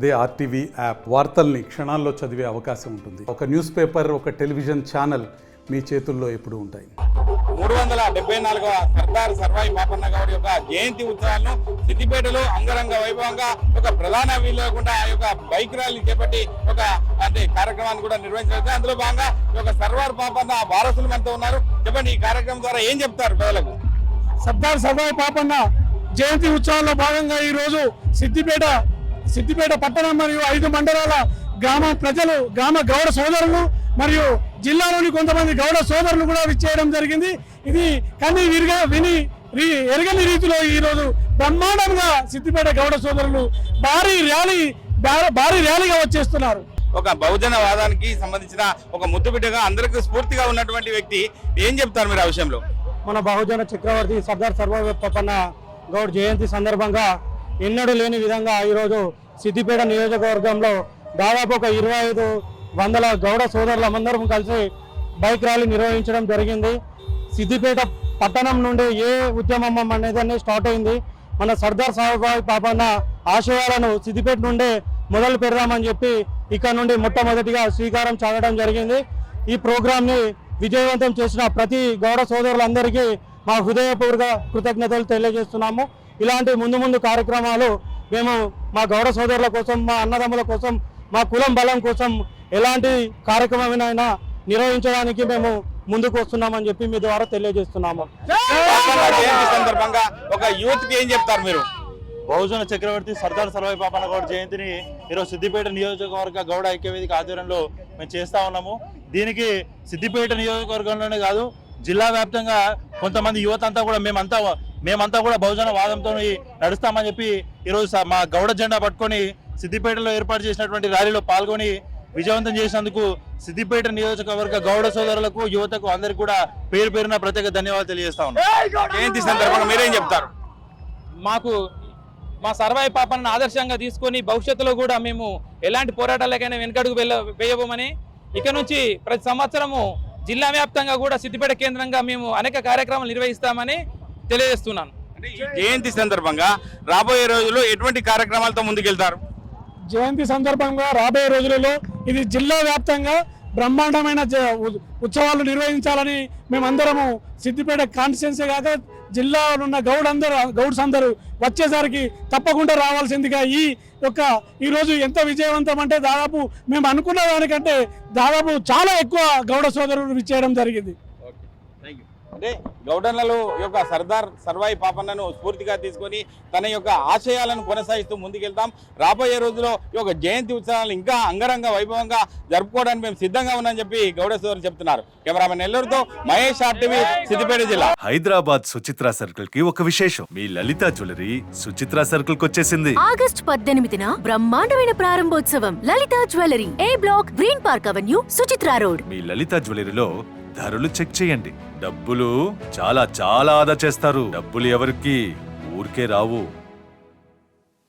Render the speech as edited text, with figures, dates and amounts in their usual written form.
అదే RTV app వార్తల్ని క్షణాల్లో చదివే అవకాశం ఉంటుంది. ఒక న్యూస్ పేపర్, ఒక టెలివిజన్ ఛానల్ మీ చేతుల్లో ఎప్పుడూ ఉంటాయి. 374వ సర్దార్ సర్వాయి పాపన్న గౌడ్ యొక్క జయంతి ఉత్సవాలను సిద్దిపేటలో అంగరంగ వైభవంగా ఒక ప్రధాన వీలు లేకుండా ఆ యొక్క బైక్ ర్యాలీ చేపట్టి ఒక కార్యక్రమాన్ని కూడా నిర్వహించారు. అందులో భాగంగా ఈ యొక్క సర్దార్ పాపన్న వారసులు ఎంతో ఉన్నారు. చెప్పండి, ఈ కార్యక్రమం ద్వారా ఏం చెప్తారు ప్రజలకు? సర్దార్ సర్వాయి పాపన్న జయంతి ఉత్సవాల్లో భాగంగా ఈ రోజు సిద్దిపేట పట్టణం మరియు 5 మండలాల గ్రామ ప్రజలు, గ్రామ గౌడ సోదరులు మరియు జిల్లాలోని కొంతమంది గౌడ సోదరులు కూడా విచ్చేయడం జరిగింది. ఇది కానీ ఎరగని రీతిలో ఈ రోజు బ్రహ్మాండంగా సిద్దిపేట గౌడ సోదరులు భారీ ర్యాలీగా వచ్చేస్తున్నారు. ఒక బహుజన వాదానికి సంబంధించిన ఒక ముద్దుబిడ్డగా అందరికీ స్ఫూర్తిగా ఉన్నటువంటి వ్యక్తి, ఏం చెప్తారు మీరు ఆ విషయంలో? మన బహుజన చక్రవర్తి సర్దార్ సర్వాయి పాపన్న గౌడ్ జయంతి సందర్భంగా ఎన్నడూ లేని విధంగా ఈరోజు సిద్దిపేట నియోజకవర్గంలో దాదాపు ఒక 2500 గౌడ సోదరులందరం కలిసి బైక్ ర్యాలీ నిర్వహించడం జరిగింది. సిద్దిపేట పట్టణం నుండి ఏ ఉద్యమం అనేది స్టార్ట్ అయింది. మన సర్దార్ సర్వాయి పాపన్న ఆశయాలను సిద్దిపేట నుండే మొదలు పెడదామని చెప్పి ఇక్కడ నుండి మొట్టమొదటిగా శ్రీకారం చాగడం జరిగింది. ఈ ప్రోగ్రాంని విజయవంతం చేసిన ప్రతి గౌడ సోదరులందరికీ మా హృదయపూర్వక కృతజ్ఞతలు తెలియజేస్తున్నాము. ఇలాంటి ముందు కార్యక్రమాలు మేము మా గౌడ సోదరుల కోసం, మా అన్నదమ్ముల కోసం, మా కులం బలం కోసం ఎలాంటి కార్యక్రమమైనా నిర్వహించడానికి మేము ముందుకు వస్తున్నామని చెప్పి మీ ద్వారా తెలియజేస్తున్నాము. సందర్భంగా ఒక యూత్ కి ఏం చెప్తారు మీరు? బహుజన చక్రవర్తి సర్దార్ సర్వాయి పాపన్న గౌడ్ జయంతిని ఈరోజు సిద్దిపేట నియోజకవర్గ గౌడ ఐక్యవేదిక ఆధ్వర్యంలో మేము చేస్తా ఉన్నాము. దీనికి సిద్దిపేట నియోజకవర్గంలోనే కాదు, జిల్లా వ్యాప్తంగా కొంతమంది యువత అంతా కూడా మేమంతా కూడా బహుజన వాదంతో నడుస్తామని చెప్పి ఈరోజు మా గౌడ జెండా పట్టుకొని సిద్దిపేటలో ఏర్పాటు చేసినటువంటి ర్యాలీలో పాల్గొని విజయవంతం చేసినందుకు సిద్దిపేట నియోజకవర్గ గౌడ సోదరులకు, యువతకు అందరికీ కూడా పేరు పేరున ప్రత్యేక ధన్యవాదాలు తెలియజేస్తా ఉన్నాం. జయంతి సందర్భంగా మీరేం చెప్తారు? మా సర్వాయి పాపన్న ఆదర్శంగా తీసుకొని భవిష్యత్తులో కూడా మేము ఎలాంటి పోరాటాలకైనా వెనుకడుగు వేయబోమని, ఇక నుంచి ప్రతి సంవత్సరము జిల్లా వ్యాప్తంగా కూడా సిద్దిపేట కేంద్రంగా మేము అనేక కార్యక్రమాలు నిర్వహిస్తామని తెలియజేస్తున్నాను. జయంతి సందర్భంగా రాబోయే రోజుల్లో ఎటువంటి కార్యక్రమాలతో ముందుకెళ్తారు? జయంతి సందర్భంగా రాబోయే రోజులలో ఇది జిల్లా వ్యాప్తంగా బ్రహ్మాండమైన ఉత్సవాలు నిర్వహించాలని మేమందరము సిద్దిపేట కాన్స్టిట్యున్సీ కాక జిల్లాలో ఉన్న గౌడ్స్ అందరూ వచ్చేసరికి తప్పకుండా రావాల్సిందిగా ఈ రోజు ఎంత విజయవంతం అంటే దాదాపు మేము అనుకున్న దానికంటే దాదాపు చాలా ఎక్కువ గౌడ సోదరులు విచ్చేయడం జరిగింది. అంటే గౌడన్నలు యొక్క సర్దార్ సర్వాయి పాపన్నను స్ఫూర్తిగా తీసుకొని తన యొక్క ఆశయాలను కొనసాగిస్తూ ముందుకెళ్తాం. రాబోయే రోజుల్లో ఈ యొక్క జయంతి ఉత్సవాలను ఇంకా అంగరంగ వైభవంగా జరుపుకోవడానికి మేము సిద్ధంగా ఉన్నామని చెప్పి గౌడ సోదరులు చెప్తున్నారు. కెమెరామెన్ నెల్లూరుతో మహేష్, ఆర్టీవీ, సిద్దిపేట జిల్లా. హైదరాబాద్ సుచిత్ర సర్కిల్ కి ఒక విశేషం. మీ లలిత జ్యువెలరీ సుచిత్ర సర్కిల్ కి వచ్చేసింది. ఆగస్ట్ 18న బ్రహ్మాండమైన ప్రారంభోత్సవం. Lalitha jewellery, A block, green park avenue, Suchitra road. మీ లలిత జ్యువెలరీలో ధరలు చెక్ చేయండి. డబ్బులు చాలా ఆదా చేస్తారు. డబ్బులు ఎవరికి ఊరికే రావు.